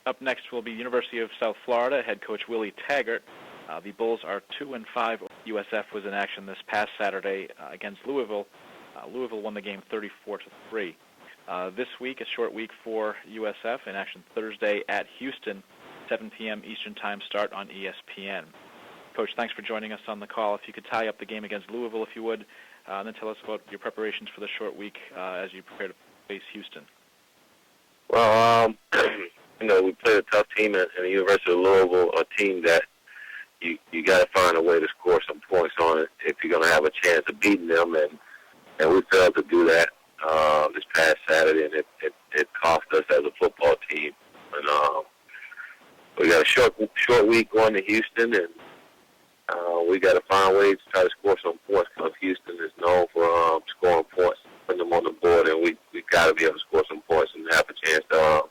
Up next will be University of South Florida head coach Willie Taggart. The Bulls are 2-5. USF was in action this past Saturday against Louisville. Louisville won the game 34-3. This week, a short week for USF, in action Thursday at Houston, 7 p.m. Eastern Time start on ESPN. Coach, thanks for joining us on the call. If you could tie up the game against Louisville, if you would, and then tell us about your preparations for the short week as you prepare to face Houston. Well, we played a tough team at the University of Louisville, a team that you got to find a way to score some points on it if you're going to have a chance of beating them, and we failed to do that this past Saturday, and it cost us as a football team. And we got a short week going to Houston, and we got to find ways to try to score some points because Houston is known for scoring points, putting them on the board, and we got to be able to score some points and have a chance to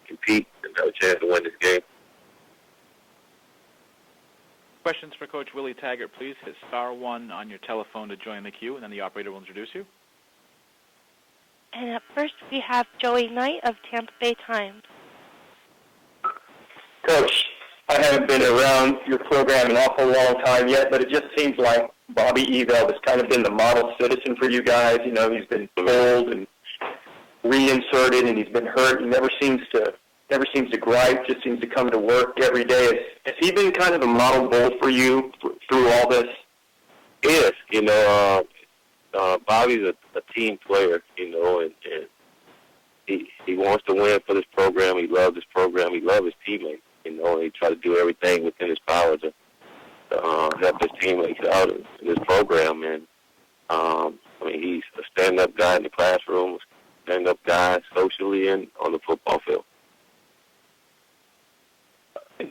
compete and have a chance to win this game. Questions for Coach Willie Taggart, please. Hit *1 on your telephone to join the queue, and then the operator will introduce you. And up first, we have Joey Knight of Tampa Bay Times. Coach, I haven't been around your program an awful long time yet, but it just seems like Bobby Eveld has kind of been the model citizen for you guys. You know, he's been pulled and reinserted, and he's been hurt. He never seems to gripe, just seems to come to work every day. Has he been kind of a model bull for you through all this? Yes, Bobby's a team player, and he wants to win for this program. He loves this program. He loves his teammates, and he tries to do everything within his power to help his teammates out in this program. And, he's a stand-up guy in the classroom, a stand-up guy socially and on the football field.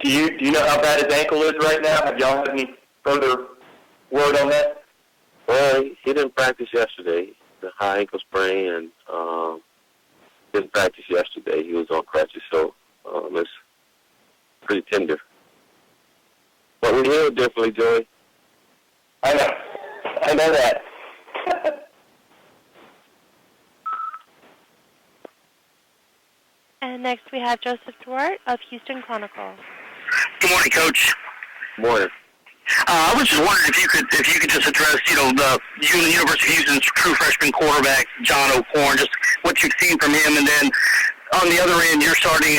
Do you know how bad his ankle is right now? Have y'all had any further word on that? Well, he didn't practice yesterday. The high ankle sprain, and didn't practice yesterday. He was on crutches, so it's pretty tender. But we hear it differently, Joey. I know that. And next we have Joseph Duarte of Houston Chronicle. Good morning, Coach. Good morning. I was just wondering if you could just address, the University of Houston's true freshman quarterback, John O'Korn, just what you've seen from him, and then on the other end, you're starting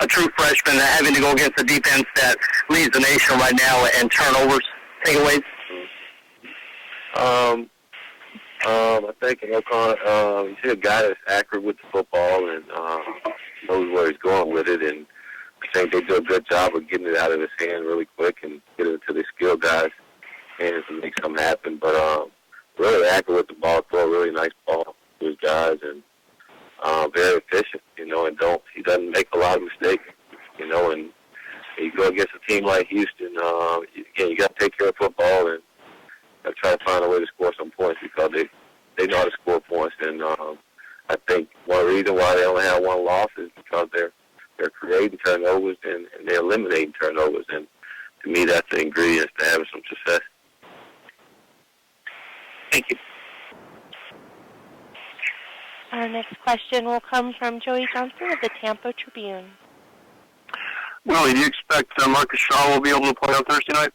a true freshman having to go against a defense that leads the nation right now in turnovers. Takeaways. I think O'Connor, he's a guy that's accurate with the football and knows where he's going with it, and I think they do a good job of getting it out of his hand really quick and get it to the skilled guys' hands and make something happen. But really accurate with the ball, throw a really nice ball to his guys, and very efficient, and he doesn't make a lot of mistakes, and you go against a team like Houston, again, you got to take care of football and try to find a way to score some points because they know how to score points. And I think one reason why they only have one loss is because they're creating turnovers and they're eliminating turnovers. And to me, that's the ingredient to having some success. Thank you. Our next question will come from Joey Johnson of the Tampa Tribune. Willie, do you expect Marcus Shaw will be able to play on Thursday night?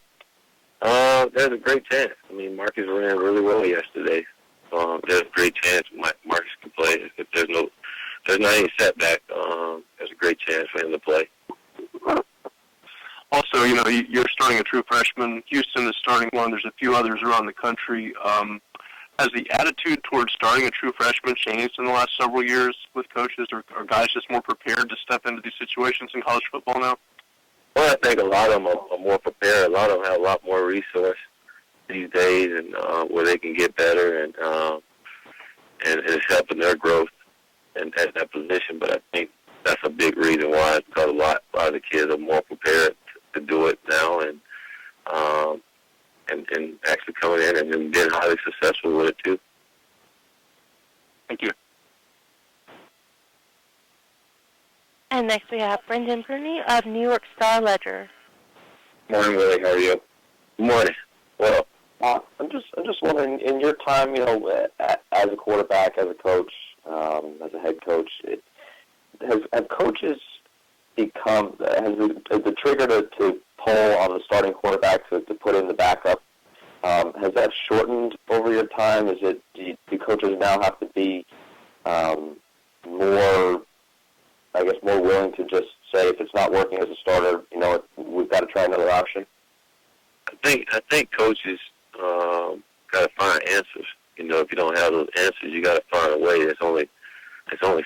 There's a great chance. Marcus ran really well yesterday. There's a great chance Marcus can play. If there's not any setback, there's a great chance for him to play. Also, you're starting a true freshman. Houston is starting one. There's a few others around the country. Has the attitude towards starting a true freshman changed in the last several years with coaches? Or are guys just more prepared to step into these situations in college football now? Well, I think a lot of them are more prepared. A lot of them have a lot more resource these days, and where they can get better, and it's helping their growth at that position. But I think that's a big reason why, it's because a lot of the kids are more prepared to do it now, and actually coming in and being highly successful with it too. Thank you. And next we have Brendan Bruni of New York Star Ledger. Morning, Willie. How are you? Good morning. Well, I'm just wondering, in your time, as a quarterback, as a coach, as a head coach, have coaches become, has the trigger to pull on the starting quarterback to put in the backup, has that shortened over your time? Do coaches now have to be more willing to just say, if it's not working as a starter, we've got to try another option? I think coaches got to find answers. If you don't have those answers, you got to find a way. It's only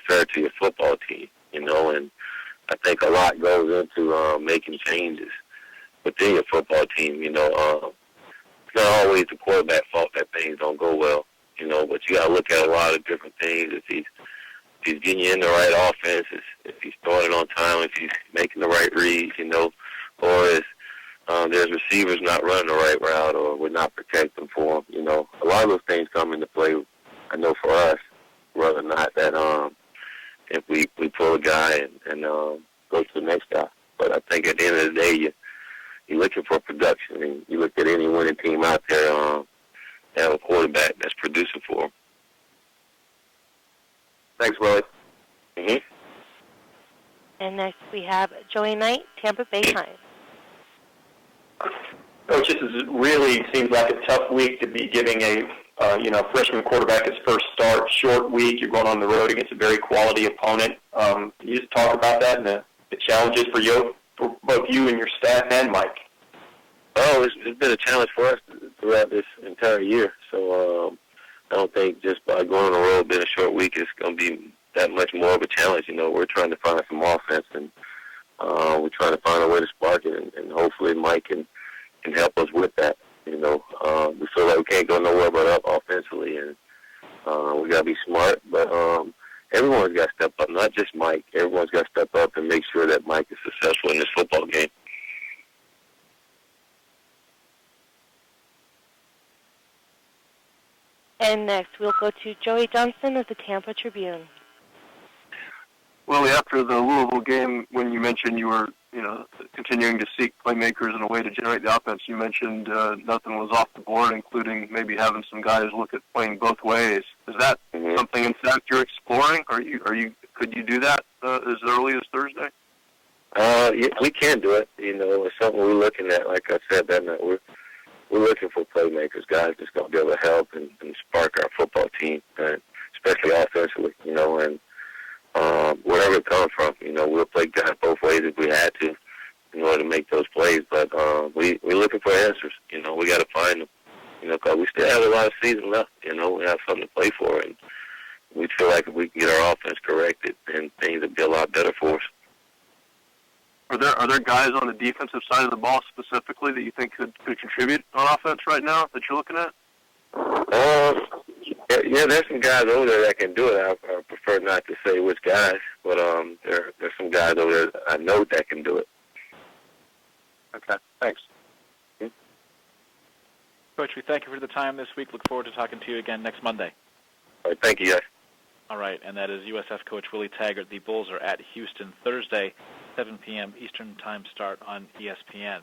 fair to your football team. And I think a lot goes into making changes within your football team. It's not always the quarterback's fault that things don't go well. But you got to look at a lot of different things. If he's getting you in the right offense, if he's starting on time, if he's making the right reads, or if there's receivers not running the right route, or we're not protecting for them. A lot of those things come into play. I know for us, rather not that if we pull a guy and go to the next guy. But I think at the end of the day, you're looking for production, and you look at any winning team out there, they have a quarterback that's producing for them. Thanks, Willie. Mm-hmm. And next we have Joey Knight, Tampa Bay Times. Coach, this really seems like a tough week to be giving a freshman quarterback his first start. Short week, you're going on the road against a very quality opponent. Can you just talk about that and the challenges for both you and your staff and Mike? Oh, it's been a challenge for us throughout this entire year. So I don't think just by going on the road, being a short week, it's going to be that much more of a challenge. We're trying to find some offense, and we're trying to find a way to spark it, and hopefully Mike can help us with that. We feel like we can't go nowhere but up offensively, and we got to be smart. But everyone's got to step up, not just Mike. Everyone's got to step up and make sure that Mike is successful in this football game. And next we'll go to Joey Johnston of the Tampa Tribune. Well, after the Louisville game, when you mentioned you were, continuing to seek playmakers and a way to generate the offense, you mentioned nothing was off the board, including maybe having some guys look at playing both ways. Is that something, in fact, you're exploring? Could you do that as early as Thursday? Yeah, we can do it. It's something we're looking at. Like I said that night, we're looking for playmakers, guys that's going to be able to help and spark our football team, and especially offensively. And wherever it comes from, we'll play guys both ways if we had to in order to make those plays. But we're looking for answers. We got to find them. Because we still have a lot of season left. We have something to play for, and we feel like if we can get our offense corrected, then things will be a lot better for us. Are there guys on the defensive side of the ball specifically that you think could contribute on offense right now that you're looking at? Yeah, there's some guys over there that can do it. I prefer not to say which guys, but there's some guys over there that I know that can do it. Okay, thanks. Coach, we thank you for the time this week. Look forward to talking to you again next Monday. All right, thank you, guys. All right, and that is USF coach Willie Taggart. The Bulls are at Houston Thursday, 7 p.m. Eastern Time start on ESPN.